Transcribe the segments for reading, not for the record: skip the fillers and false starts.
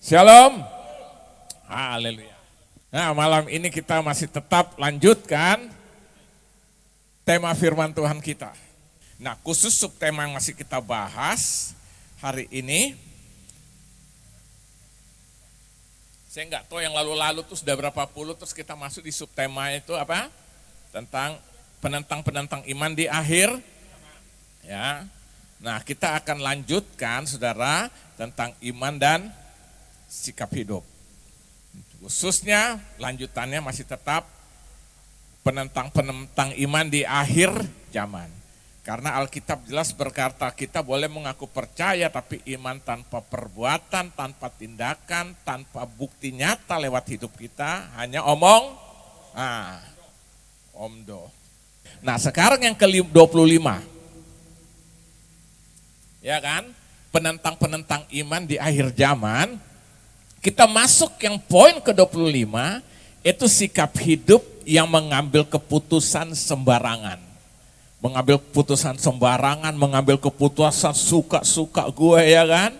Shalom. Haleluya. Nah, malam ini kita masih tetap lanjutkan tema firman Tuhan kita. Nah, khusus subtema yang masih kita bahas hari ini, saya nggak tahu yang lalu-lalu tuh sudah berapa puluh, terus kita masuk di subtema itu apa? Tentang penentang-penentang iman di akhir. Ya. Nah, kita akan lanjutkan saudara tentang iman dan sikap hidup. Khususnya lanjutannya masih tetap penentang-penentang iman di akhir zaman. Karena Alkitab jelas berkata kita boleh mengaku percaya tapi iman tanpa perbuatan, tanpa tindakan, tanpa bukti nyata lewat hidup kita hanya omong. Omdo. Nah, sekarang yang ke-25. Ya kan? Penentang-penentang iman di akhir zaman. Kita masuk yang poin ke-25, itu sikap hidup yang mengambil keputusan sembarangan. Mengambil keputusan sembarangan, mengambil keputusan suka-suka gue ya kan.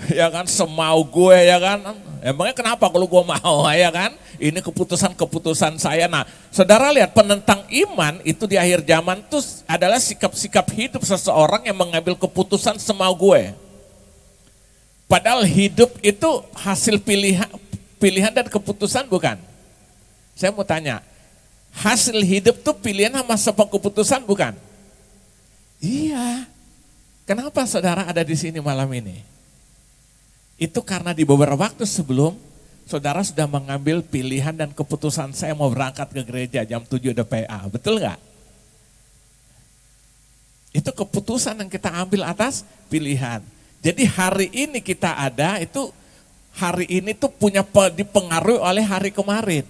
Ya kan, semau gue ya kan. Emangnya kenapa kalau gue mau ya kan. Ini keputusan-keputusan saya. Nah, saudara lihat penentang iman itu di akhir zaman itu adalah sikap-sikap hidup seseorang yang mengambil keputusan semau gue. Padahal hidup itu hasil pilihan dan keputusan bukan? Saya mau tanya, hasil hidup itu pilihan sama keputusan bukan? Iya. Kenapa saudara ada di sini malam ini? Itu karena di beberapa waktu sebelum, saudara sudah mengambil pilihan dan keputusan saya mau berangkat ke gereja jam 7 ada PA, betul nggak? Itu keputusan yang kita ambil atas pilihan. Jadi hari ini kita ada itu hari ini tuh punya dipengaruhi oleh hari kemarin.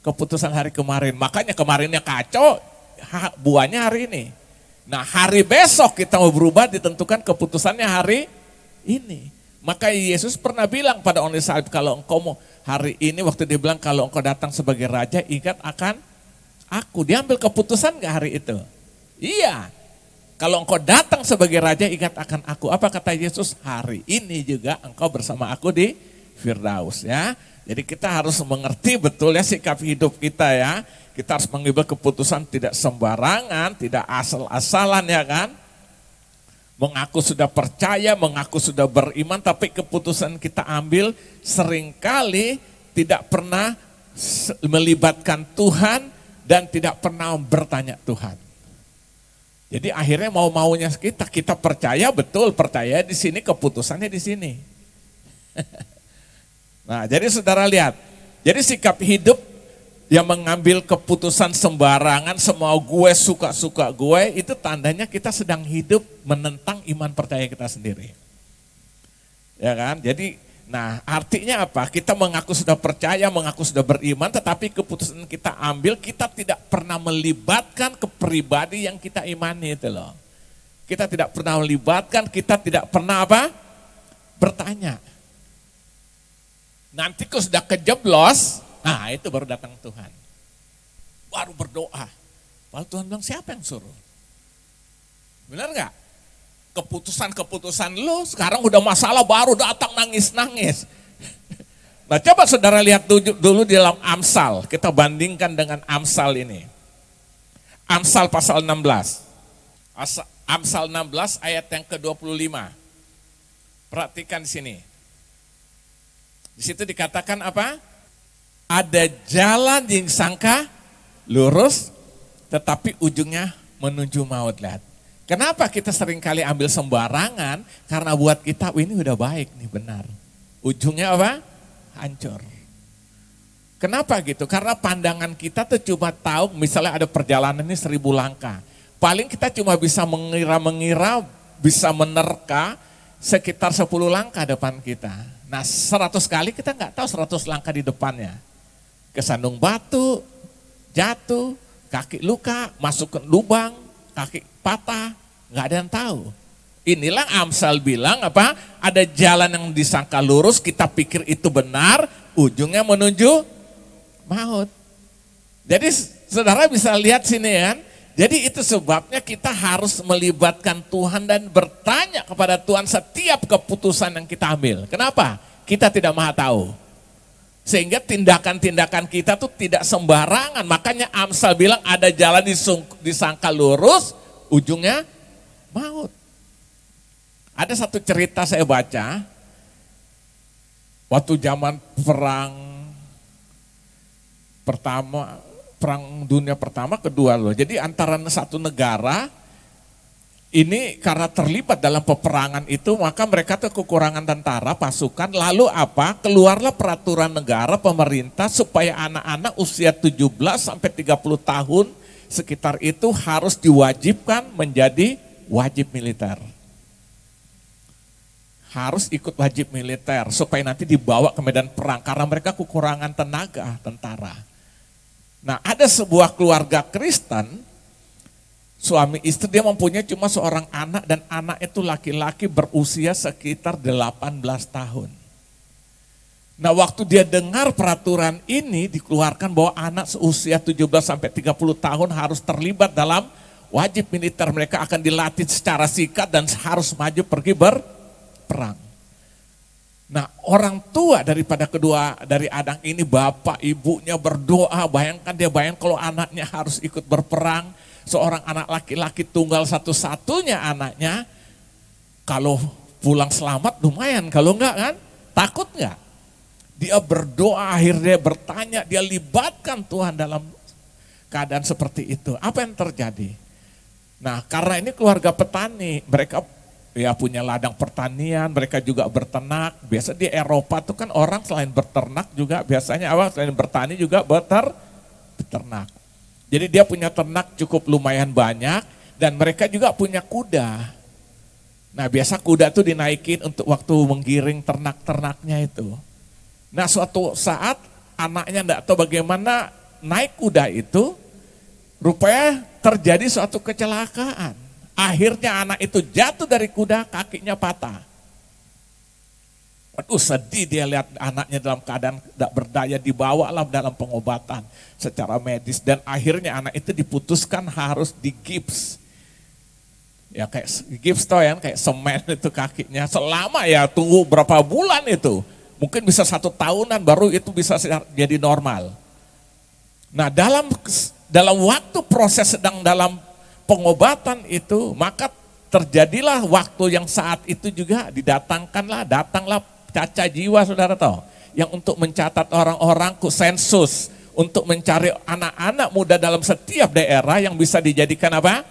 Keputusan hari kemarin. Makanya kemarinnya kacau, buahnya hari ini. Nah, hari besok kita mau berubah ditentukan keputusannya hari ini. Maka Yesus pernah bilang pada orang salib kalau engkau mau hari ini waktu dia bilang kalau engkau datang sebagai raja ingat akan aku. Dia ambil keputusan enggak hari itu? Iya. Kalau engkau datang sebagai raja ingat akan aku. Apa kata Yesus? Hari ini juga engkau bersama aku di Firdaus ya. Jadi kita harus mengerti betul ya sikap hidup kita ya. Kita harus mengambil keputusan tidak sembarangan, tidak asal-asalan ya kan. Mengaku sudah percaya, mengaku sudah beriman, tapi keputusan kita ambil seringkali tidak pernah melibatkan Tuhan dan tidak pernah bertanya Tuhan. Jadi akhirnya mau-maunya kita percaya betul, percaya di sini keputusannya di sini. Nah, jadi saudara lihat, jadi sikap hidup yang mengambil keputusan sembarangan, semau gue, suka-suka gue, itu tandanya kita sedang hidup menentang iman percaya kita sendiri. Ya kan? Jadi, nah artinya apa? Kita mengaku sudah percaya, mengaku sudah beriman, tetapi keputusan kita ambil, kita tidak pernah melibatkan kepribadi yang kita imani itu loh. Kita tidak pernah melibatkan, kita tidak pernah apa? Bertanya. Nanti kalau sudah kejeblos, nah itu baru datang Tuhan. Baru berdoa. Lalu Tuhan bilang siapa yang suruh? Benar gak? Keputusan-keputusan lu sekarang udah masalah baru datang nangis-nangis. Nah coba saudara lihat dulu di dalam Amsal. Kita bandingkan dengan Amsal ini. Amsal pasal 16. Amsal 16 ayat yang ke-25. Perhatikan di sini. Di situ dikatakan apa? Ada jalan yang sangka lurus, tetapi ujungnya menuju maut. Lihat. Kenapa kita seringkali ambil sembarangan? Karena buat kita ini udah baik nih benar. Ujungnya apa? Hancur. Kenapa gitu? Karena pandangan kita tuh cuma tahu misalnya ada perjalanan ini 1000 langkah. Paling kita cuma bisa mengira-mengira, bisa menerka sekitar 10 langkah depan kita. Nah 100 kali kita nggak tahu 100 langkah di depannya. Kesandung batu, jatuh, kaki luka, masuk ke lubang, kaki patah, nggak ada yang tahu. Inilah Amsal bilang apa? Ada jalan yang disangka lurus, kita pikir itu benar, ujungnya menuju maut. Jadi saudara bisa lihat sini kan, Jadi itu sebabnya kita harus melibatkan Tuhan dan bertanya kepada Tuhan setiap keputusan yang kita ambil. Kenapa? Kita tidak maha tahu. Sehingga tindakan-tindakan kita tuh tidak sembarangan. Makanya Amsal bilang ada jalan disangka lurus, ujungnya maut. Ada satu cerita saya baca, waktu zaman perang dunia pertama, kedua loh. Jadi antara satu negara ini karena terlibat dalam peperangan itu, maka mereka tuh kekurangan tentara, pasukan, lalu apa? Keluarlah peraturan negara, pemerintah supaya anak-anak usia 17 sampai 30 tahun sekitar itu harus diwajibkan menjadi wajib militer. Harus ikut wajib militer supaya nanti dibawa ke medan perang karena mereka kekurangan tenaga tentara. Nah, ada sebuah keluarga Kristen, suami istri, dia mempunyai cuma seorang anak dan anak itu laki-laki berusia sekitar 18 tahun. Nah, waktu dia dengar peraturan ini dikeluarkan bahwa anak seusia 17 sampai 30 tahun harus terlibat dalam wajib militer, mereka akan dilatih secara singkat dan harus maju pergi berperang. Nah, orang tua dari anak ini, bapak ibunya berdoa, bayangkan kalau anaknya harus ikut berperang, seorang anak laki-laki tunggal satu-satunya anaknya, kalau pulang selamat lumayan, kalau enggak kan takut enggak? Dia berdoa, akhirnya bertanya, dia libatkan Tuhan dalam keadaan seperti itu. Apa yang terjadi? Nah, karena ini keluarga petani, mereka ya punya ladang pertanian, mereka juga berternak. Biasa di Eropa tuh kan orang selain berternak juga biasanya selain bertani juga beternak. Jadi dia punya ternak cukup lumayan banyak dan mereka juga punya kuda. Nah, biasa kuda tuh dinaikin untuk waktu menggiring ternak-ternaknya itu. Nah, suatu saat anaknya enggak tahu bagaimana naik kuda itu, rupanya terjadi suatu kecelakaan. Akhirnya anak itu jatuh dari kuda, kakinya patah. Waduh, sedih dia lihat anaknya dalam keadaan tidak berdaya, dibawalah dalam pengobatan secara medis. Dan akhirnya anak itu diputuskan harus digips. Ya kayak gips toh ya, kayak semen itu kakinya. Selama ya tunggu berapa bulan itu. Mungkin bisa 1 tahunan baru itu bisa jadi normal. Nah, dalam waktu proses sedang dalam pengobatan itu, maka terjadilah waktu yang saat itu juga datanglah caca jiwa, saudara tahu, yang untuk mencatat orang-orang sensus, untuk mencari anak-anak muda dalam setiap daerah yang bisa dijadikan apa?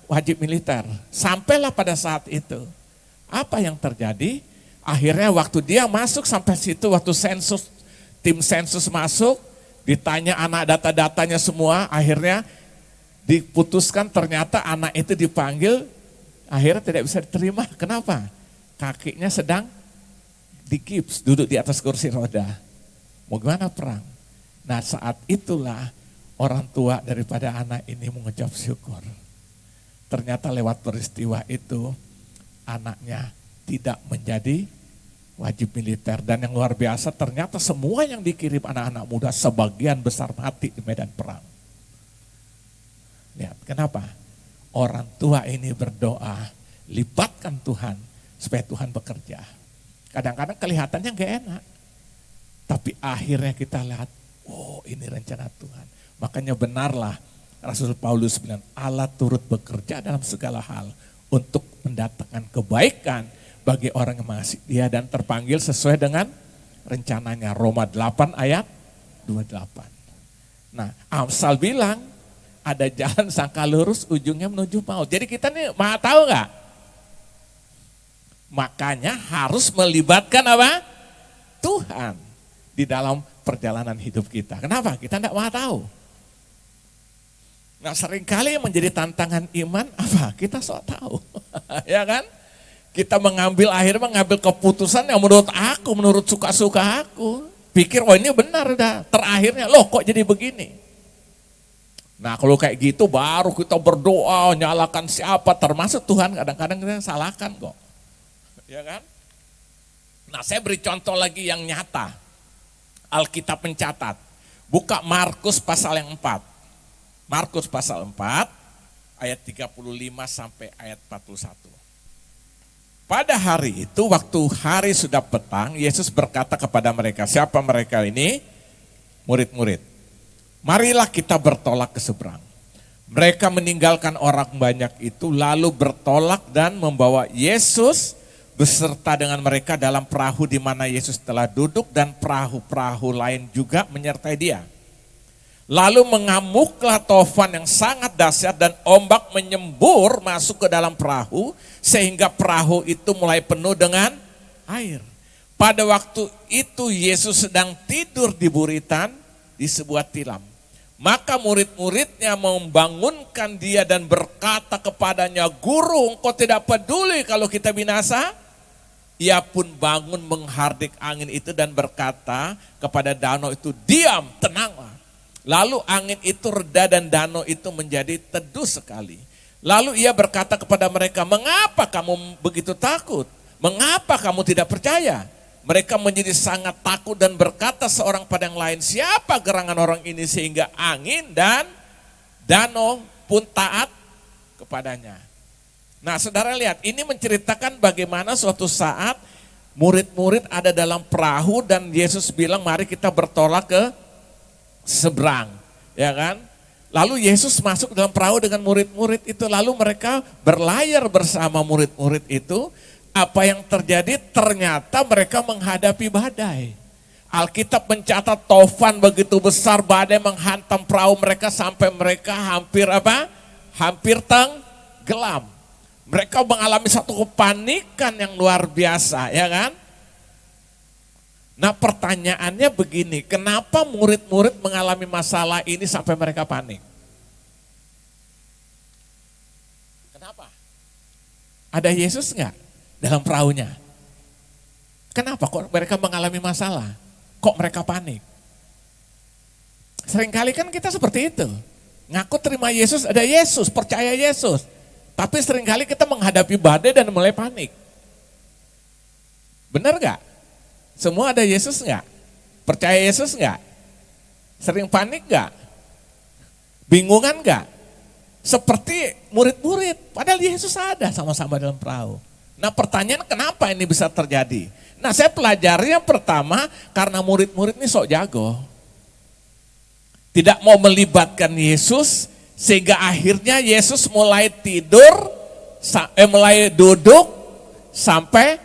Wajib militer. Sampailah pada saat itu. Apa yang terjadi? Akhirnya waktu dia masuk sampai situ, waktu sensus, tim sensus masuk, ditanya anak data-datanya semua, akhirnya diputuskan ternyata anak itu dipanggil, akhirnya tidak bisa diterima. Kenapa? Kakinya sedang digips, duduk di atas kursi roda. Mau gimana perang? Nah, saat itulah orang tua daripada anak ini mengucap syukur. Ternyata lewat peristiwa itu anaknya tidak menjadi wajib militer. Dan yang luar biasa, ternyata semua yang dikirim anak-anak muda sebagian besar mati di medan perang. Lihat, kenapa? Orang tua ini berdoa, libatkan Tuhan supaya Tuhan bekerja. Kadang-kadang kelihatannya gak enak. Tapi akhirnya kita lihat, oh ini rencana Tuhan. Makanya benarlah Rasul Paulus bilang, Allah turut bekerja dalam segala hal untuk mendatangkan kebaikan bagi orang yang mengasihi Dia dan terpanggil sesuai dengan rencananya. Roma 8 ayat 28. Nah, Amsal bilang, ada jalan sangka lurus, ujungnya menuju maut. Jadi kita nih mau tahu nggak? Makanya harus melibatkan apa? Tuhan di dalam perjalanan hidup kita. Kenapa? Kita tidak mau tahu. Nah, seringkali yang menjadi tantangan iman apa? Kita sok tahu, ya kan? Kita akhirnya mengambil keputusan yang menurut suka-suka aku. Pikir, wah ini benar dah. Terakhirnya, loh kok jadi begini? Nah, kalau kayak gitu baru kita berdoa, nyalakan siapa, termasuk Tuhan kadang-kadang kita salahkan kok. Ya kan? Nah, saya beri contoh lagi yang nyata. Alkitab mencatat. Buka Markus pasal yang 4. Markus pasal 4 ayat 35 sampai ayat 41. Pada hari itu, waktu hari sudah petang, Yesus berkata kepada mereka, siapa mereka ini? Murid-murid. Marilah kita bertolak ke seberang. Mereka meninggalkan orang banyak itu, lalu bertolak dan membawa Yesus beserta dengan mereka dalam perahu di mana Yesus telah duduk, dan perahu-perahu lain juga menyertai dia. Lalu mengamuklah taufan yang sangat dahsyat dan ombak menyembur masuk ke dalam perahu sehingga perahu itu mulai penuh dengan air. Pada waktu itu Yesus sedang tidur di buritan di sebuah tilam. Maka murid-muridnya membangunkan dia dan berkata kepadanya, "Guru, engkau tidak peduli kalau kita binasa?" Ia pun bangun menghardik angin itu dan berkata kepada danau itu, "Diam, tenanglah." Lalu angin itu reda dan danau itu menjadi teduh sekali. Lalu ia berkata kepada mereka, "Mengapa kamu begitu takut? Mengapa kamu tidak percaya?" Mereka menjadi sangat takut dan berkata seorang pada yang lain, "Siapa gerangan orang ini sehingga angin dan danau pun taat kepadanya?" Nah, saudara lihat, ini menceritakan bagaimana suatu saat murid-murid ada dalam perahu dan Yesus bilang, "Mari kita bertolak ke seberang," ya kan? Lalu Yesus masuk dalam perahu dengan murid-murid itu, lalu mereka berlayar bersama murid-murid itu. Apa yang terjadi? Ternyata mereka menghadapi badai. Alkitab mencatat taufan begitu besar, badai menghantam perahu mereka sampai mereka hampir Hampir tenggelam. Mereka mengalami satu kepanikan yang luar biasa, ya kan? Nah, pertanyaannya begini, kenapa murid-murid mengalami masalah ini sampai mereka panik? Kenapa? Ada Yesus enggak dalam perahunya? Kenapa kok mereka mengalami masalah? Kok mereka panik? Seringkali kan kita seperti itu. Ngaku terima Yesus, ada Yesus, percaya Yesus. Tapi seringkali kita menghadapi badai dan mulai panik. Benar enggak? Semua ada Yesus enggak? Percaya Yesus enggak? Sering panik enggak? Bingungan enggak? Seperti murid-murid, padahal Yesus ada sama-sama dalam perahu. Nah, pertanyaan kenapa ini bisa terjadi? Nah, saya pelajari yang pertama karena murid-murid ini sok jago. Tidak mau melibatkan Yesus sehingga akhirnya Yesus mulai mulai duduk sampai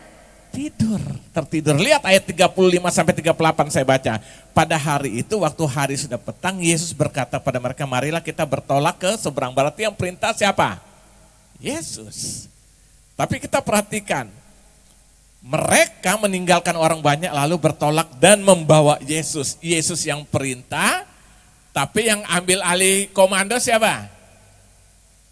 tertidur. Lihat ayat 35 sampai 38 saya baca. Pada hari itu waktu hari sudah petang, Yesus berkata pada mereka, "Marilah kita bertolak ke seberang." Berarti yang perintah siapa? Yesus. Tapi kita perhatikan, mereka meninggalkan orang banyak lalu bertolak dan membawa Yesus. Yesus yang perintah, tapi yang ambil alih komando siapa?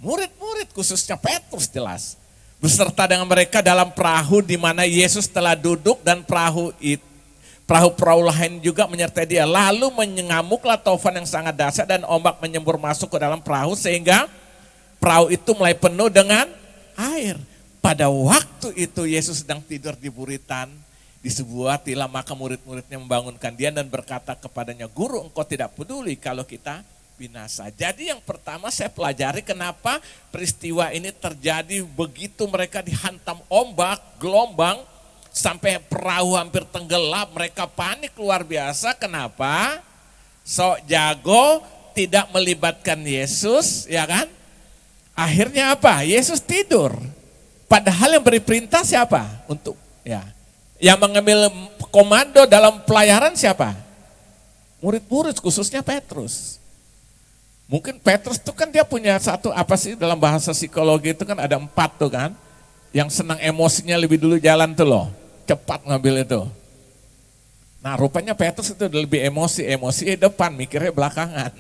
Murid-murid, khususnya Petrus jelas. Beserta dengan mereka dalam perahu di mana Yesus telah duduk dan perahu-perahu lain juga menyertai dia. Lalu mengamuklah taufan yang sangat dahsyat dan ombak menyembur masuk ke dalam perahu sehingga perahu itu mulai penuh dengan air. Pada waktu itu Yesus sedang tidur di buritan di sebuah tilam, maka murid-muridnya membangunkan dia dan berkata kepadanya, "Guru, engkau tidak peduli kalau kita binasa." Jadi yang pertama saya pelajari kenapa peristiwa ini terjadi begitu mereka dihantam ombak, gelombang, sampai perahu hampir tenggelam, mereka panik luar biasa. Kenapa? Sok jago, tidak melibatkan Yesus, ya kan? Akhirnya apa? Yesus tidur. Padahal yang beri perintah siapa? Yang mengambil komando dalam pelayaran siapa? Murid-murid, khususnya Petrus. Mungkin Petrus itu kan dia punya dalam bahasa psikologi itu kan ada 4 tuh kan. Yang senang emosinya lebih dulu jalan tuh loh. Cepat ngambil itu. Nah, rupanya Petrus itu lebih emosi depan, mikirnya belakangan.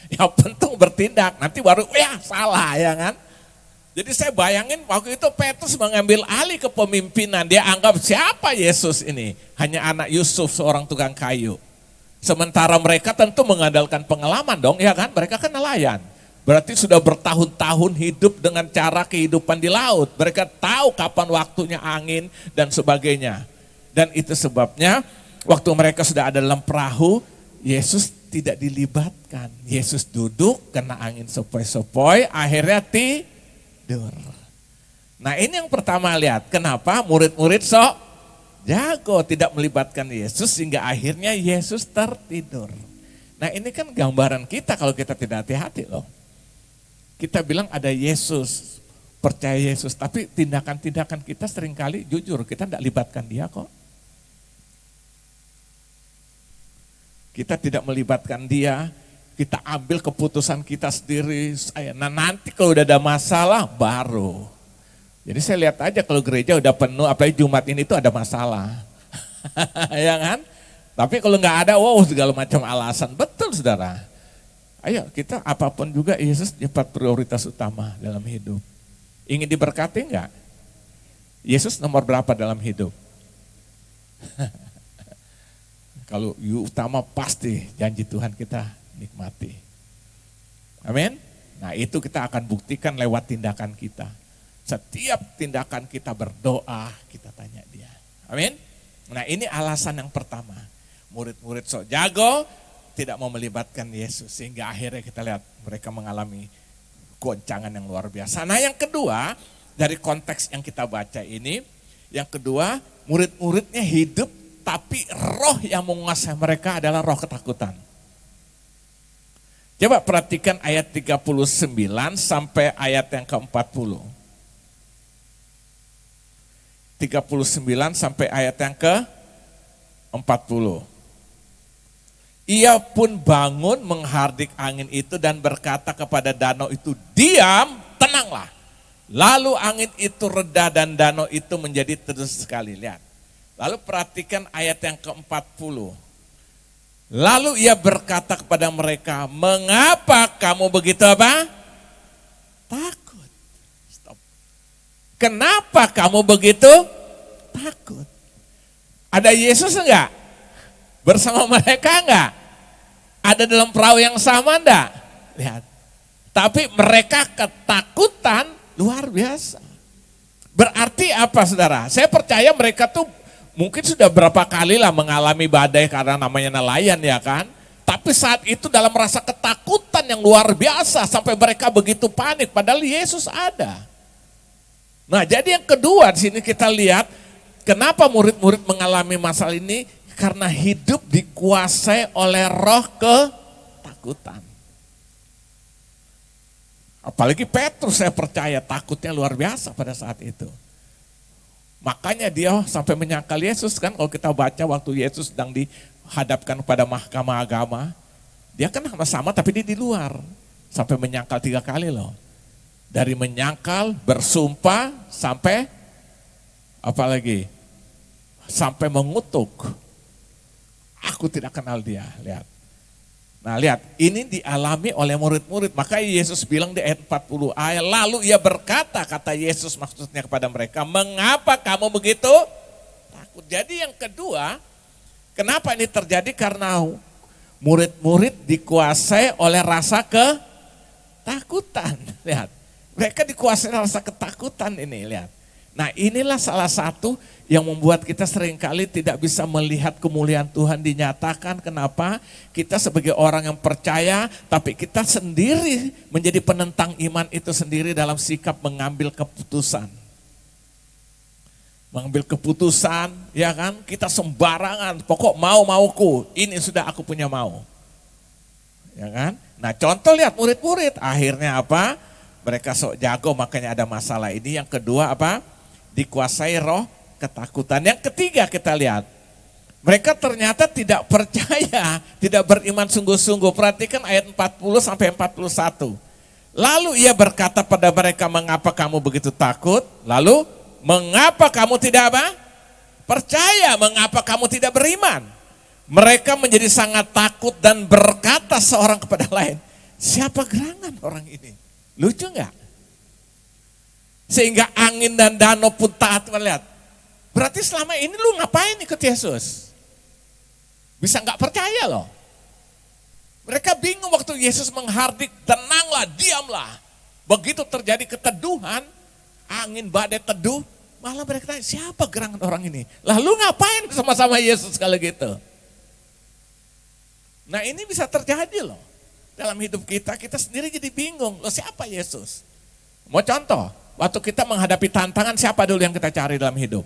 Yang penting bertindak, nanti baru salah ya kan. Jadi saya bayangin waktu itu Petrus mengambil alih kepemimpinan, dia anggap siapa Yesus ini? Hanya anak Yusuf, seorang tukang kayu. Sementara mereka tentu mengandalkan pengalaman dong, ya kan? Mereka kan nelayan. Berarti sudah bertahun-tahun hidup dengan cara kehidupan di laut. Mereka tahu kapan waktunya angin dan sebagainya. Dan itu sebabnya waktu mereka sudah ada dalam perahu, Yesus tidak dilibatkan. Yesus duduk, kena angin sepoi-sepoi, akhirnya tidur. Nah ini yang pertama lihat, kenapa murid-murid sok jago tidak melibatkan Yesus sehingga akhirnya Yesus tertidur. Nah ini kan gambaran kita kalau kita tidak hati-hati loh. Kita bilang ada Yesus, percaya Yesus, tapi tindakan-tindakan kita seringkali jujur, kita tidak libatkan dia kok. Kita tidak melibatkan dia, kita ambil keputusan kita sendiri. Nah nanti kalau udah ada masalah baru. Jadi saya lihat aja kalau gereja udah penuh, apalagi Jumat ini tuh ada masalah. Ya kan? Tapi kalau nggak ada, wow segala macam alasan. Betul saudara. Ayo kita apapun juga Yesus dapat prioritas utama dalam hidup. Ingin diberkati enggak? Yesus nomor berapa dalam hidup? Kalau utama pasti janji Tuhan kita nikmati. Amin. Nah itu kita akan buktikan lewat tindakan kita. Setiap tindakan kita berdoa, kita tanya dia. Amin. Nah ini alasan yang pertama. Murid-murid sok jago, tidak mau melibatkan Yesus. Sehingga akhirnya kita lihat mereka mengalami goncangan yang luar biasa. Nah yang kedua, dari konteks yang kita baca ini, yang kedua murid-muridnya hidup tapi roh yang menguasai mereka adalah roh ketakutan. Coba perhatikan ayat 39 sampai ayat yang ke-40. 39 sampai ayat yang ke-40. Ia pun bangun menghardik angin itu dan berkata kepada danau itu, diam, tenanglah. Lalu angin itu reda dan danau itu menjadi teduh sekali. Lihat. Lalu perhatikan ayat yang ke-40. Lalu ia berkata kepada mereka, mengapa kamu begitu apa? Takut. Stop. Kenapa kamu begitu takut? Ada Yesus enggak? Bersama mereka enggak? Ada dalam perahu yang sama enggak? Lihat. Tapi mereka ketakutan luar biasa. Berarti apa saudara? Saya percaya mereka tuh mungkin sudah berapa kali lah mengalami badai karena namanya nelayan ya kan. Tapi saat itu dalam rasa ketakutan yang luar biasa sampai mereka begitu panik padahal Yesus ada. Nah jadi yang kedua di sini kita lihat kenapa murid-murid mengalami masalah ini. Karena hidup dikuasai oleh roh ketakutan. Apalagi Petrus saya percaya takutnya luar biasa pada saat itu. Makanya dia sampai menyangkal Yesus kan, kalau kita baca waktu Yesus sedang dihadapkan kepada mahkamah agama. Dia kan sama-sama tapi dia di luar. Sampai menyangkal 3 kali loh. Dari menyangkal, bersumpah, sampai apalagi? Sampai mengutuk. Aku tidak kenal dia, lihat. Nah lihat, ini dialami oleh murid-murid. Makanya Yesus bilang di ayat 40 ayat, lalu ia berkata, kata Yesus maksudnya kepada mereka, mengapa kamu begitu takut? Jadi yang kedua, kenapa ini terjadi? Karena murid-murid dikuasai oleh rasa ketakutan. Lihat, mereka dikuasai rasa ketakutan ini, lihat. Nah inilah salah satu yang membuat kita seringkali tidak bisa melihat kemuliaan Tuhan dinyatakan. Kenapa? Kita sebagai orang yang percaya, tapi kita sendiri menjadi penentang iman itu sendiri dalam sikap mengambil keputusan. Mengambil keputusan, ya kan? Kita sembarangan, pokok mau-mauku, ini sudah aku punya mau. Ya kan? Nah contoh lihat murid-murid, akhirnya apa? Mereka sok jago makanya ada masalah ini. Yang kedua apa? Dikuasai roh ketakutan. Yang ketiga kita lihat, mereka ternyata tidak percaya, tidak beriman sungguh-sungguh. Perhatikan ayat 40 sampai 41. Lalu ia berkata pada mereka, mengapa kamu begitu takut? Lalu, mengapa kamu tidak apa? Percaya, mengapa kamu tidak beriman? Mereka menjadi sangat takut dan berkata seorang kepada lain, siapa gerangan orang ini? Lucu enggak? Sehingga angin dan danau pun taat. Lihat, berarti selama ini lu ngapain ikut Yesus? Bisa nggak percaya loh. Mereka bingung waktu Yesus menghardik, tenanglah, diamlah. Begitu terjadi keteduhan, angin badai teduh, malah mereka tanya, siapa gerangan orang ini? Lalu ngapain sama-sama Yesus kalau gitu? Nah ini bisa terjadi loh. Dalam hidup kita, kita sendiri jadi bingung, loh siapa Yesus? Mau contoh? Waktu kita menghadapi tantangan, siapa dulu yang kita cari dalam hidup?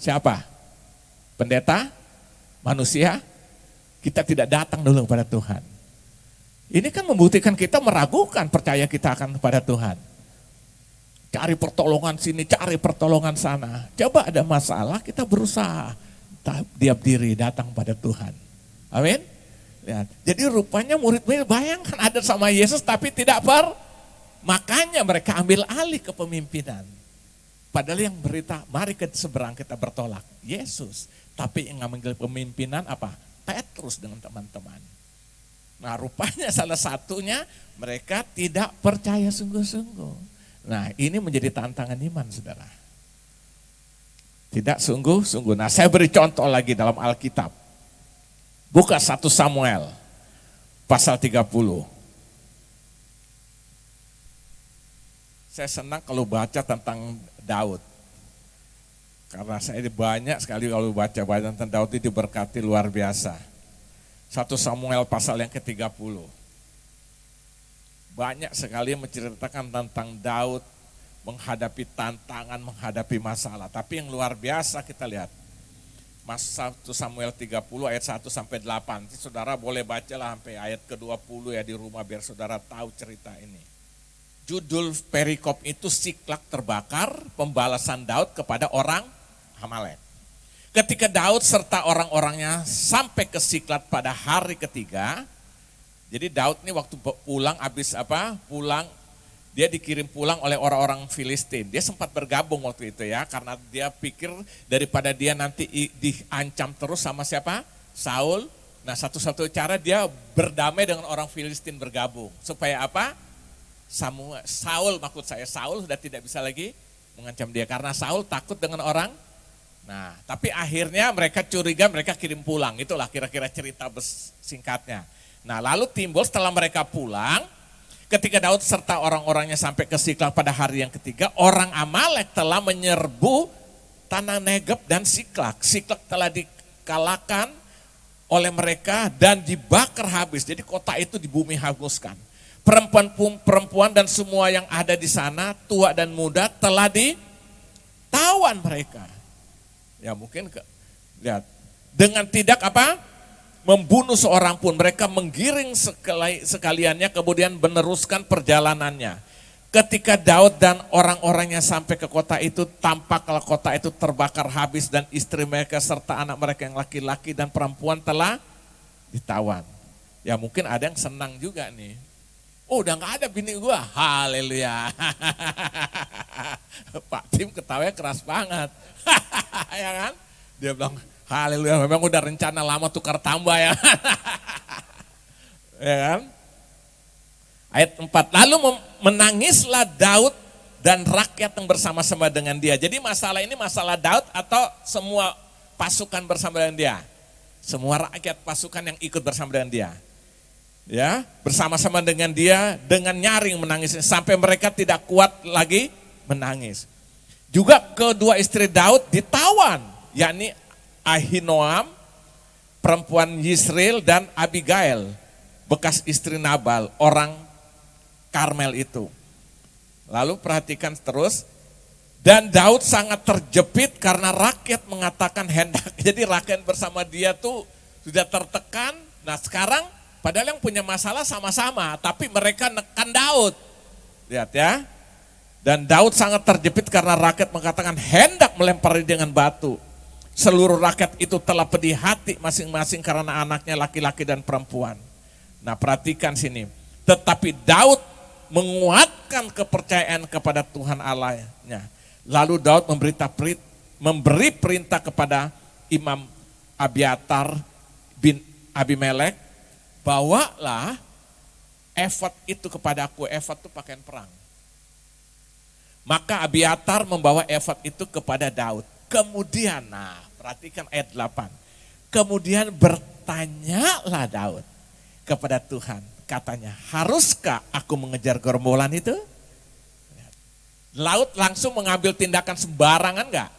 Siapa? Pendeta? Manusia? Kita tidak datang dulu kepada Tuhan. Ini kan membuktikan kita meragukan percaya kita akan kepada Tuhan. Cari pertolongan sini, cari pertolongan sana. Coba ada masalah, kita berusaha diam diri datang pada Tuhan. Amin. Lihat. Jadi rupanya murid-murid bayangkan ada sama Yesus tapi tidak makanya mereka ambil alih kepemimpinan. Padahal yang berita, mari ke seberang kita bertolak. Yesus. Tapi yang ngambil pemimpinan apa? Petrus dengan teman-teman. Nah rupanya salah satunya mereka tidak percaya sungguh-sungguh. Nah ini menjadi tantangan iman saudara. Tidak sungguh-sungguh. Nah saya beri contoh lagi dalam Alkitab. Buka 1 Samuel pasal 30. Saya senang kalau baca tentang Daud. Karena saya banyak sekali kalau baca tentang Daud itu diberkati luar biasa. 1 Samuel pasal yang ke-30. Banyak sekali yang menceritakan tentang Daud menghadapi tantangan, menghadapi masalah. Tapi yang luar biasa kita lihat. 1 Samuel 30 ayat 1 sampai 8. Jadi saudara boleh bacalah sampai ayat ke-20 ya di rumah biar saudara tahu cerita ini. Judul perikop itu Siklak terbakar, pembalasan Daud kepada orang Amalek. Ketika Daud serta orang-orangnya sampai ke Siklat pada hari ketiga, jadi Daud ini waktu pulang pulang dia dikirim pulang oleh orang-orang Filistin. Dia sempat bergabung waktu itu ya, karena dia pikir daripada dia nanti diancam terus sama siapa? Saul. Nah satu-satu cara dia berdamai dengan orang Filistin bergabung. Supaya apa? Saul sudah tidak bisa lagi mengancam dia. Karena Saul takut dengan orang. Nah tapi akhirnya mereka curiga, mereka kirim pulang. Itulah kira-kira cerita singkatnya. Nah lalu timbul setelah mereka pulang, ketika Daud serta orang-orangnya sampai ke Siklak pada hari yang ketiga, orang Amalek telah menyerbu tanah Negeb dan Siklak. Siklak telah dikalahkan oleh mereka dan dibakar habis. Jadi kota itu di bumi hanguskan. Perempuan dan semua yang ada di sana, tua dan muda telah ditawan mereka. Ya mungkin lihat dengan tidak membunuh seorang pun, mereka menggiring sekaliannya kemudian meneruskan perjalanannya. Ketika Daud dan orang-orangnya sampai ke kota itu, tampaklah kota itu terbakar habis dan istri mereka serta anak mereka yang laki-laki dan perempuan telah ditawan. Ya mungkin ada yang senang juga nih. Oh udah gak ada bini gua, haleluya. Pak Tim ketawanya keras banget. Ya kan? Dia bilang, haleluya, memang udah rencana lama tukar tambah ya. Ya kan? Ayat 4, lalu menangislah Daud dan rakyat yang bersama-sama dengan dia. Jadi masalah ini masalah Daud atau semua pasukan bersama dengan dia? Semua rakyat pasukan yang ikut bersama dengan dia. Ya, bersama-sama dengan dia dengan nyaring menangis sampai mereka tidak kuat lagi menangis. Juga kedua istri Daud ditawan, yakni Ahinoam, perempuan Yisrael dan Abigail, bekas istri Nabal, orang Karmel itu. Lalu perhatikan terus, dan Daud sangat terjepit karena rakyat mengatakan hendak. Jadi rakyat bersama dia tuh sudah tertekan. Nah sekarang padahal yang punya masalah sama-sama, tapi mereka nekan Daud. Lihat ya. Dan Daud sangat terjepit karena rakyat mengatakan hendak melempari dengan batu. Seluruh rakyat itu telah pedih hati masing-masing karena anaknya laki-laki dan perempuan. Nah perhatikan sini. Tetapi Daud menguatkan kepercayaan kepada Tuhan Allahnya. Lalu Daud memberi perintah kepada Imam Abiatar bin Abimelek, bawalah efod itu kepadaku. Efod itu pakaian perang. Maka Abiatar membawa efod itu kepada Daud. Kemudian, nah perhatikan ayat 8. Kemudian bertanyalah Daud kepada Tuhan. Katanya, haruskah aku mengejar gerombolan itu? Daud langsung mengambil tindakan sembarangan enggak?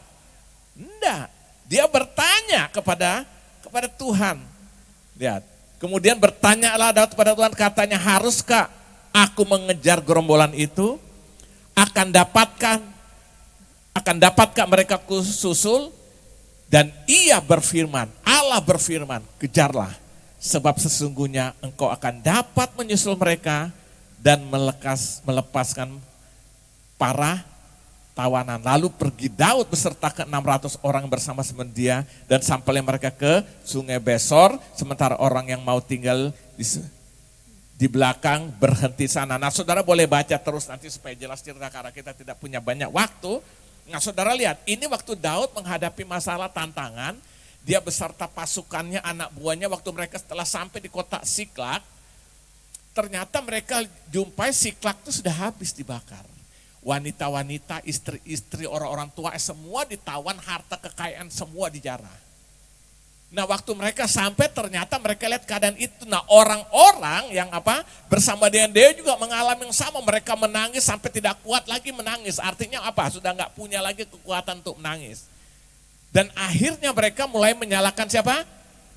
Enggak. Dia bertanya kepada Tuhan. Lihat. Kemudian bertanyalah Daud kepada Tuhan, katanya, haruskah aku mengejar gerombolan itu, akan dapatkah mereka kususul? Dan ia berfirman, Allah berfirman, kejarlah, sebab sesungguhnya engkau akan dapat menyusul mereka dan melepaskan para tawanan. Lalu pergi Daud beserta ke 600 orang bersama-sama dia dan sampailah mereka ke sungai Besor, sementara orang yang mau tinggal di belakang berhenti sana. Nah, saudara boleh baca terus nanti supaya jelas cerita karena kita tidak punya banyak waktu. Nah, saudara lihat, ini waktu Daud menghadapi masalah tantangan, dia beserta pasukannya, anak buahnya, waktu mereka setelah sampai di kota Siklak, ternyata mereka jumpai Siklak itu sudah habis dibakar. Wanita-wanita, istri-istri, orang-orang tua, semua ditawan, harta kekayaan semua dijarah. Nah, waktu mereka sampai ternyata mereka lihat keadaan itu. Nah, orang-orang yang bersama dengan dia juga mengalami yang sama. Mereka menangis sampai tidak kuat lagi menangis. Artinya apa? Sudah nggak punya lagi kekuatan untuk menangis. Dan akhirnya mereka mulai menyalahkan siapa?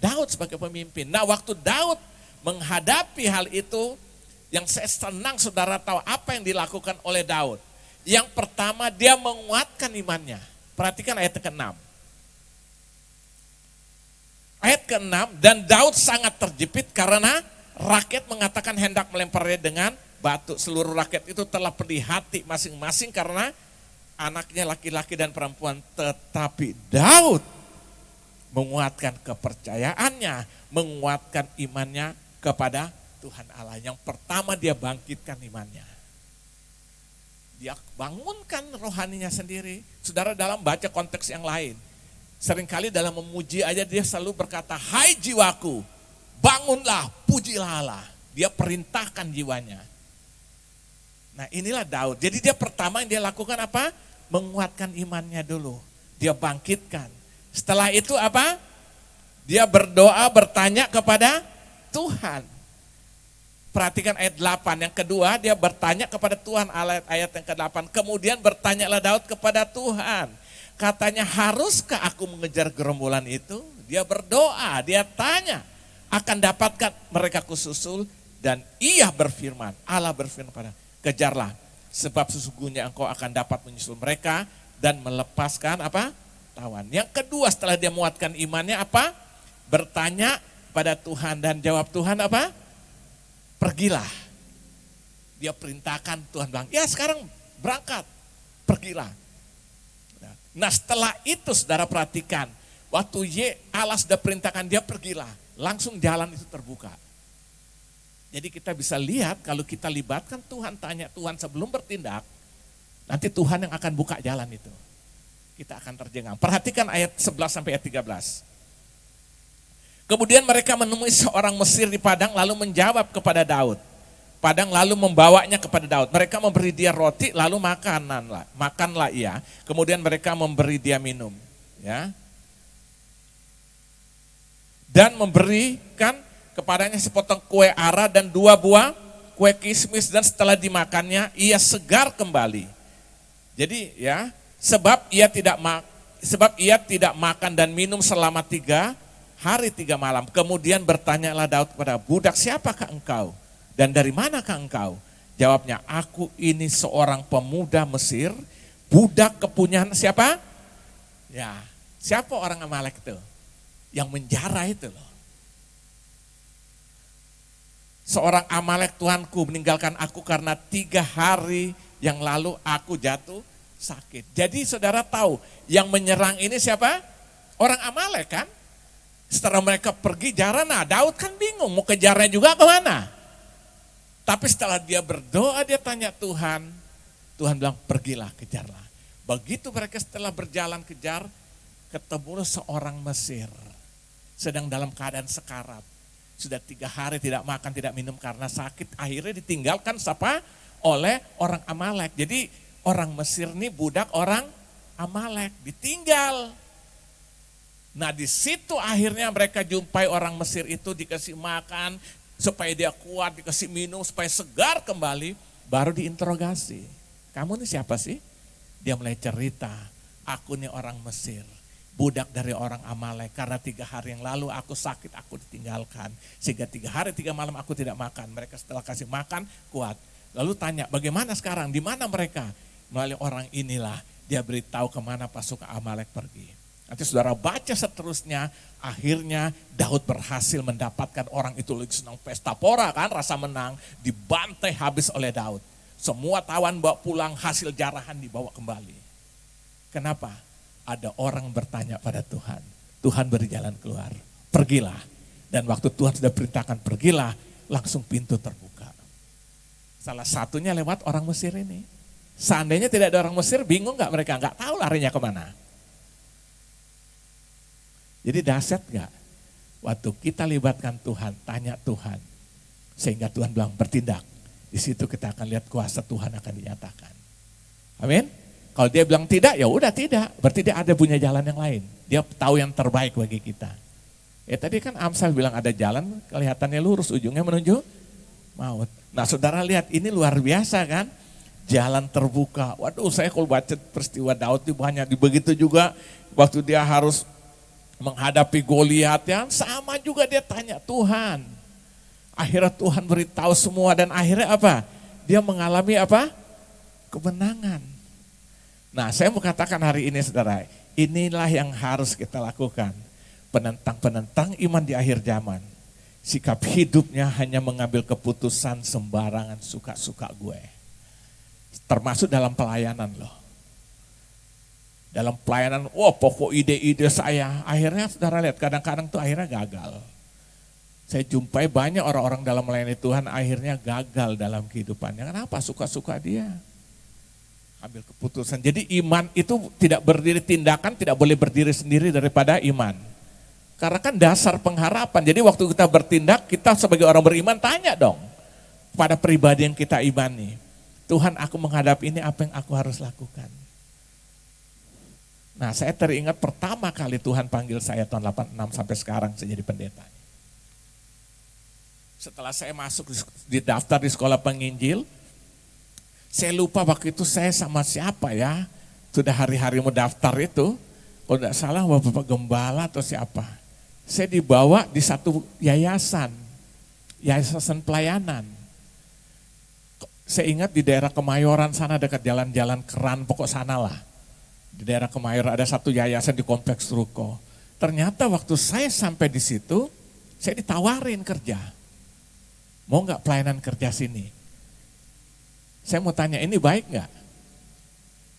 Daud sebagai pemimpin. Nah, waktu Daud menghadapi hal itu, yang saya senang saudara tahu apa yang dilakukan oleh Daud. Yang pertama, dia menguatkan imannya. Perhatikan ayat ke-6. Ayat ke-6, dan Daud sangat terjepit karena rakyat mengatakan hendak melemparnya dengan batu. Seluruh rakyat itu telah pedih hati masing-masing karena anaknya laki-laki dan perempuan. Tetapi Daud menguatkan kepercayaannya, menguatkan imannya kepada Tuhan Allah. Yang pertama dia bangkitkan imannya. Dia bangunkan rohaninya sendiri. Saudara dalam baca konteks yang lain. Seringkali dalam memuji aja dia selalu berkata, hai jiwaku, bangunlah, pujilah Allah. Dia perintahkan jiwanya. Nah, inilah Daud. Jadi dia pertama yang dia lakukan apa? Menguatkan imannya dulu. Dia bangkitkan. Setelah itu apa? Dia berdoa, bertanya kepada Tuhan. Perhatikan ayat 8. Yang kedua, dia bertanya kepada Tuhan, ayat yang ke-8. Kemudian bertanyalah Daud kepada Tuhan. Katanya, haruskah aku mengejar gerombolan itu? Dia berdoa, dia tanya, akan dapatkah mereka kususul? Dan ia berfirman, Allah berfirman pada, kejarlah, sebab sesungguhnya engkau akan dapat menyusul mereka dan melepaskan tawan. Yang kedua setelah dia menguatkan imannya bertanya pada Tuhan dan jawab Tuhan pergilah. Dia perintahkan, Tuhan bilang, ya sekarang berangkat, pergilah. Nah, setelah itu saudara perhatikan, waktu Allah sudah perintahkan dia pergilah, langsung jalan itu terbuka. Jadi kita bisa lihat kalau kita libatkan Tuhan, tanya Tuhan sebelum bertindak, nanti Tuhan yang akan buka jalan itu. Kita akan terjengang. Perhatikan ayat 11 sampai ayat 13. Kemudian mereka menemui seorang Mesir di padang lalu menjawab kepada Daud. Padang lalu membawanya kepada Daud. Mereka memberi dia roti lalu makanlah ia. Kemudian mereka memberi dia minum. Ya. Dan memberikan kepadanya sepotong kue ara dan 2 buah kue kismis. Dan setelah dimakannya ia segar kembali. Jadi ya, sebab ia tidak makan dan minum selama 3 hari 3 malam. Kemudian bertanyalah Daud kepada budak, siapakah engkau? Dan dari manakah engkau? Jawabnya, aku ini seorang pemuda Mesir, budak kepunyaan siapa? Ya, siapa orang Amalek itu? Yang menjara itu loh. Seorang Amalek Tuanku meninggalkan aku karena 3 hari yang lalu aku jatuh sakit. Jadi saudara tahu, yang menyerang ini siapa? Orang Amalek kan? Setelah mereka pergi jara, nah Daud kan bingung mau kejarnya juga kemana? Tapi setelah dia berdoa, dia tanya Tuhan. Tuhan bilang, pergilah, kejarlah. Begitu mereka setelah berjalan kejar, ketemu seorang Mesir. Sedang dalam keadaan sekarat. Sudah 3 hari tidak makan, tidak minum karena sakit. Akhirnya ditinggalkan oleh orang Amalek. Jadi orang Mesir ini budak orang Amalek. Ditinggal. Nah di situ akhirnya mereka jumpai orang Mesir itu, dikasih makan, supaya dia kuat, dikasih minum, supaya segar kembali, baru diinterogasi. Kamu ini siapa sih? Dia mulai cerita, aku ini orang Mesir. budak dari orang Amalek. Karena 3 hari yang lalu aku sakit, aku ditinggalkan. Sehingga 3 hari 3 malam aku tidak makan. Mereka setelah kasih makan kuat. Lalu tanya, bagaimana sekarang? Di mana mereka? Melalui orang inilah dia beritahu kemana pasukan Amalek pergi. Nanti saudara baca seterusnya, akhirnya Daud berhasil mendapatkan orang itu lagi senang pesta pora kan, rasa menang, dibantai habis oleh Daud. Semua tawan bawa pulang, hasil jarahan dibawa kembali. Kenapa? Ada orang bertanya pada Tuhan. Tuhan beri jalan keluar, pergilah. Dan waktu Tuhan sudah perintahkan pergilah, langsung pintu terbuka. Salah satunya lewat orang Mesir ini. Seandainya tidak ada orang Mesir, bingung gak mereka? Gak tahu larinya kemana. Jadi dahsyat gak? Waktu kita libatkan Tuhan, tanya Tuhan. Sehingga Tuhan bilang bertindak. Di situ kita akan lihat kuasa Tuhan akan dinyatakan. Amin. Kalau dia bilang tidak, ya udah tidak. Berarti dia ada punya jalan yang lain. Dia tahu yang terbaik bagi kita. Ya tadi kan Amsal bilang ada jalan, kelihatannya lurus, ujungnya menuju maut. Nah saudara lihat ini luar biasa kan. Jalan terbuka. Waduh saya kalau baca peristiwa Daud itu banyak. Begitu juga waktu dia harus menghadapi Goliat ya, sama juga dia tanya Tuhan. Akhirnya Tuhan beritahu semua dan akhirnya apa? Dia mengalami apa? Kemenangan. Nah saya mau katakan hari ini saudara, inilah yang harus kita lakukan. Penentang-penentang iman di akhir zaman. Sikap hidupnya hanya mengambil keputusan sembarangan suka-suka gue. Termasuk dalam pelayanan loh. Dalam pelayanan, pokok ide-ide saya. Akhirnya saudara lihat, kadang-kadang tuh akhirnya gagal. Saya jumpai banyak orang-orang dalam melayani Tuhan akhirnya gagal dalam kehidupannya. Kenapa? Suka-suka dia. Ambil keputusan. Jadi iman itu tidak berdiri tindakan, tidak boleh berdiri sendiri daripada iman. Karena kan dasar pengharapan. Jadi waktu kita bertindak, kita sebagai orang beriman tanya dong. Pada pribadi yang kita imani. Tuhan aku menghadap ini apa yang aku harus lakukan. Nah saya teringat pertama kali Tuhan panggil saya tahun 86 sampai sekarang saya jadi pendeta. Setelah saya masuk di daftar di sekolah penginjil, saya lupa waktu itu saya sama siapa ya, sudah hari-hari mau daftar itu, kalau tidak salah Bapak Gembala atau siapa. Saya dibawa di satu yayasan pelayanan. Saya ingat di daerah Kemayoran sana dekat jalan-jalan Keran, pokok sana lah. Di daerah Kemayoran ada satu yayasan di kompleks Ruko. Ternyata waktu saya sampai di situ, saya ditawarin kerja. Mau nggak pelayanan kerja sini? Saya mau tanya, ini baik nggak?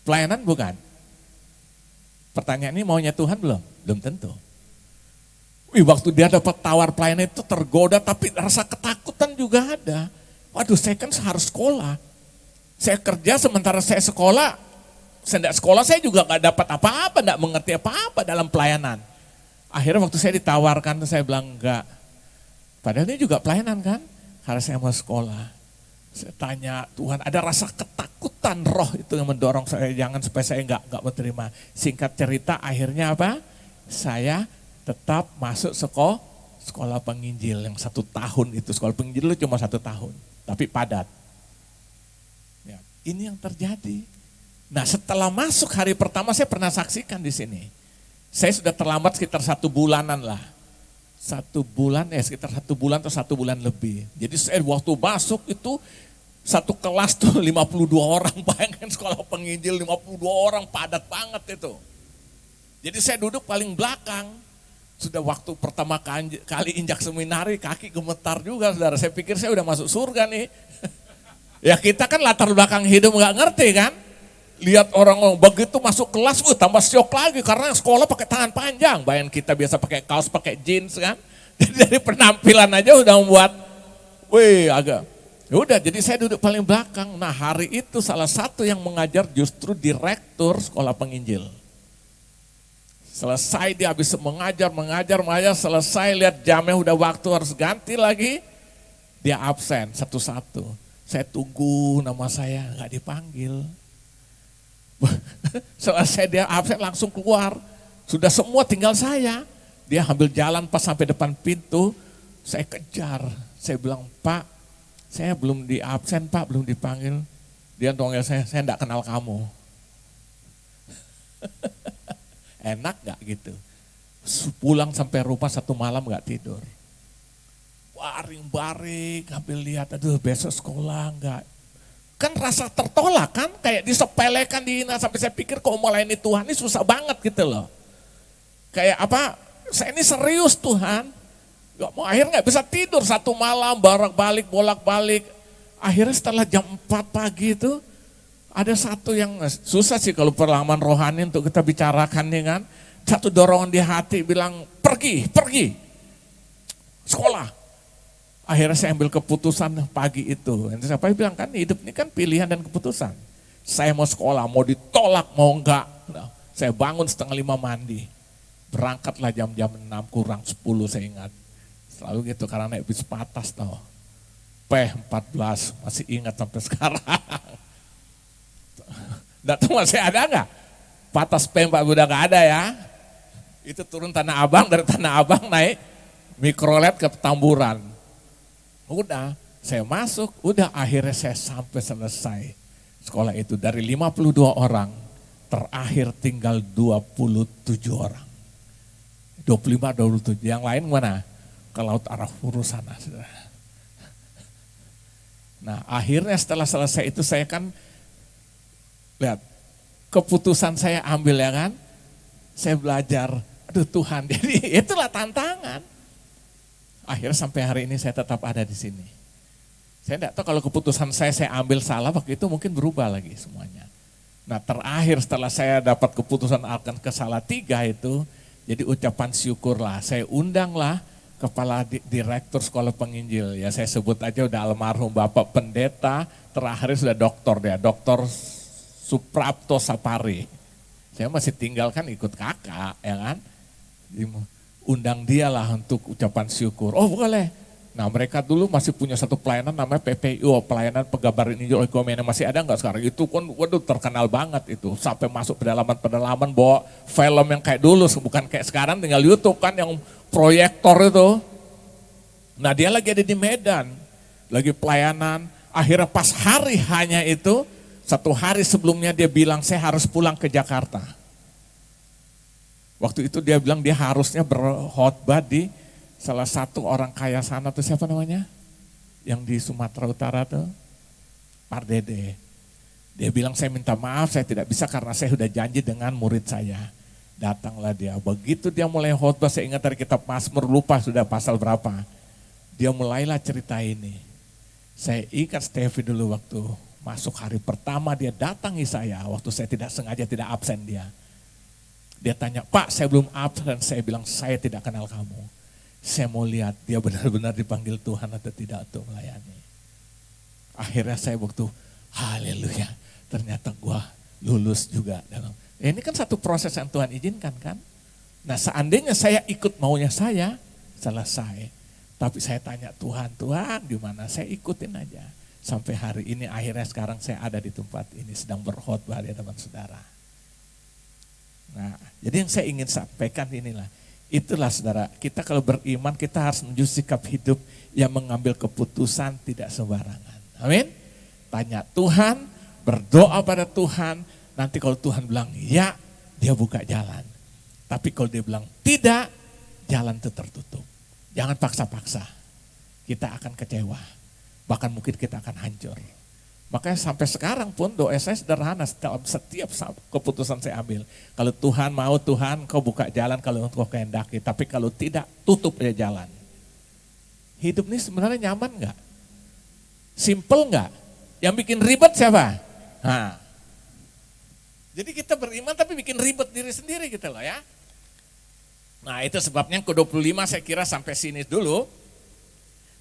Pelayanan bukan? Pertanyaan ini maunya Tuhan belum? Belum tentu. Waktu dia dapat tawar pelayanan itu tergoda, tapi rasa ketakutan juga ada. Waduh, saya kan harus sekolah. Saya kerja sementara saya sekolah. Sekolah saya juga nggak dapat apa-apa, nggak mengerti apa-apa dalam pelayanan. Akhirnya waktu saya ditawarkan, saya bilang enggak. Padahal ini juga pelayanan kan, karena saya mau sekolah. Saya tanya Tuhan, ada rasa ketakutan roh itu yang mendorong saya, jangan supaya saya nggak menerima. Singkat cerita akhirnya apa? Saya tetap masuk sekolah penginjil yang 1 tahun itu. Sekolah penginjil itu cuma 1 tahun, tapi padat. Ya, ini yang terjadi. Nah setelah masuk hari pertama saya pernah saksikan di sini. Saya sudah terlambat sekitar 1 bulanan lah. 1 bulan sekitar 1 bulan atau 1 bulan lebih. Jadi saya waktu masuk itu satu kelas tuh 52 orang, bayangkan sekolah penginjil 52 orang padat banget itu. Jadi saya duduk paling belakang. Sudah waktu pertama kali injak seminari kaki gemetar juga saudara. Saya pikir saya udah masuk surga nih. Ya kita kan latar belakang hidup gak ngerti kan. Lihat orang begitu masuk kelas, tambah syok lagi karena sekolah pakai tangan panjang. Bayangin kita biasa pakai kaos, pakai jeans kan. Jadi dari penampilan aja udah membuat, agak. Ya udah, jadi saya duduk paling belakang. Nah hari itu salah satu yang mengajar justru direktur sekolah penginjil. Selesai dia habis mengajar, selesai lihat jamnya udah waktu harus ganti lagi. Dia absen satu-satu. Saya tunggu nama saya, nggak dipanggil. Selesai dia absen langsung keluar. Sudah semua tinggal saya. Dia ambil jalan pas sampai depan pintu. Saya kejar. Saya bilang, Pak, saya belum di absen Pak, belum dipanggil. Dia tonggel saya enggak kenal kamu. Enak gak gitu? Pulang sampai rumah 1 malam gak tidur. Baring-baring, ambil lihat, aduh besok sekolah enggak. Kan rasa tertolak kan, kayak disepelekan, dihina, sampai saya pikir kok melayani Tuhan ini susah banget gitu loh. Kayak apa, saya ini serius Tuhan. Gak mau, akhirnya gak bisa tidur 1 malam, bolak-balik. Akhirnya setelah jam 4 pagi itu, ada satu yang susah sih kalau pengalaman rohani untuk kita bicarakan nih kan. Satu dorongan di hati bilang, pergi, sekolah. Akhirnya saya ambil keputusan pagi itu. Yang siapa bilang kan hidup ini kan pilihan dan keputusan. Saya mau sekolah, mau ditolak, mau enggak. Nah, saya bangun 4:30 mandi. Berangkatlah jam-jam 6 kurang 10 saya ingat. Selalu gitu karena naik bis patas tau. P14 masih ingat sampai sekarang. Nggak tahu masih ada enggak? Patas P4 udah enggak ada ya. Itu turun Tanah Abang, dari Tanah Abang naik mikrolet ke Petamburan. Udah, saya masuk, udah akhirnya saya sampai selesai sekolah itu. Dari 52 orang, terakhir tinggal 27 orang. 25, 27, yang lain mana? Ke Laut Arafuru sana. Nah akhirnya setelah selesai itu saya kan, lihat, keputusan saya ambil ya kan, saya belajar, aduh Tuhan, jadi itulah tantangan. Akhirnya sampai hari ini saya tetap ada di sini. Saya tidak tahu kalau keputusan saya ambil salah, waktu itu mungkin berubah lagi semuanya. Nah terakhir setelah saya dapat keputusan akan ke Salatiga itu, jadi ucapan syukurlah, saya undanglah kepala direktur sekolah penginjil, ya saya sebut aja udah almarhum Bapak Pendeta, terakhir sudah doktor dia, Doktor Suprapto Sapari. Saya masih tinggal kan ikut kakak, ya kan. Undang dia lah untuk ucapan syukur. Oh boleh. Nah mereka dulu masih punya satu pelayanan namanya PPIO, pelayanan Pegabaran Injil Oikumene, masih ada nggak sekarang? Itu kan waduh terkenal banget itu, sampai masuk pedalaman bawa film yang kayak dulu, bukan kayak sekarang tinggal YouTube kan yang proyektor itu. Nah dia lagi ada di Medan, lagi pelayanan, akhirnya pas hari hanya itu, 1 hari sebelumnya dia bilang saya harus pulang ke Jakarta. Waktu itu dia bilang dia harusnya berkhotbah di salah satu orang kaya sana tuh siapa namanya? Yang di Sumatera Utara tuh, Pardede. Dia bilang saya minta maaf saya tidak bisa karena saya sudah janji dengan murid saya. Datanglah dia, begitu dia mulai khotbah, saya ingat dari kitab Mazmur, lupa sudah pasal berapa. Dia mulailah cerita ini. Saya ingat Stevie dulu waktu masuk hari pertama dia datangi saya, waktu saya tidak sengaja tidak absen dia. Dia tanya, Pak saya belum absen, saya bilang saya tidak kenal kamu. Saya mau lihat dia benar-benar dipanggil Tuhan atau tidak untuk melayani. Akhirnya saya waktu, haleluya, ternyata gua lulus juga. Ini kan satu proses yang Tuhan izinkan kan. Nah seandainya saya ikut maunya saya, selesai. Tapi saya tanya Tuhan gimana? Saya ikutin aja. Sampai hari ini akhirnya sekarang saya ada di tempat ini sedang berkhotbah ya teman saudara. Nah, jadi yang saya ingin sampaikan inilah, itulah saudara, kita kalau beriman kita harus menuju sikap hidup yang mengambil keputusan tidak sembarangan. Amin. Tanya Tuhan, berdoa pada Tuhan, nanti kalau Tuhan bilang ya, dia buka jalan. Tapi kalau dia bilang tidak, jalan itu tertutup. Jangan paksa-paksa, kita akan kecewa, bahkan mungkin kita akan hancur. Makanya sampai sekarang pun doa saya sederhana, setiap keputusan saya ambil. Kalau Tuhan mau, Tuhan kau buka jalan kalau engkau kehendaki. Tapi kalau tidak, tutup aja jalan. Hidup ini sebenarnya nyaman gak? Simple gak? Yang bikin ribet siapa? Nah. Jadi kita beriman tapi bikin ribet diri sendiri gitu loh ya. Nah itu sebabnya yang ke-25 saya kira sampai sini dulu.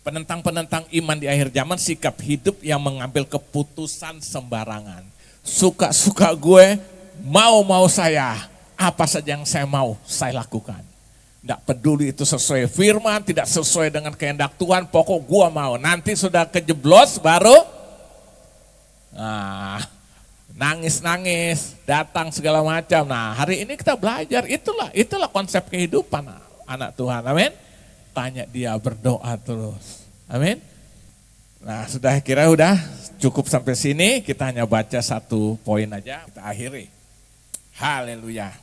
Penentang-penentang iman di akhir zaman, sikap hidup yang mengambil keputusan sembarangan. Suka-suka gue, mau-mau saya, apa saja yang saya mau, saya lakukan. Tidak peduli itu sesuai firman, tidak sesuai dengan kehendak Tuhan, pokok gue mau. Nanti sudah kejeblos baru, nangis-nangis, datang segala macam. Nah hari ini kita belajar, itulah konsep kehidupan anak Tuhan, amin. Tanya dia, berdoa terus. Amin. Nah sudah kira udah cukup sampai sini. Kita hanya baca 1 poin aja. Kita akhiri. Haleluya.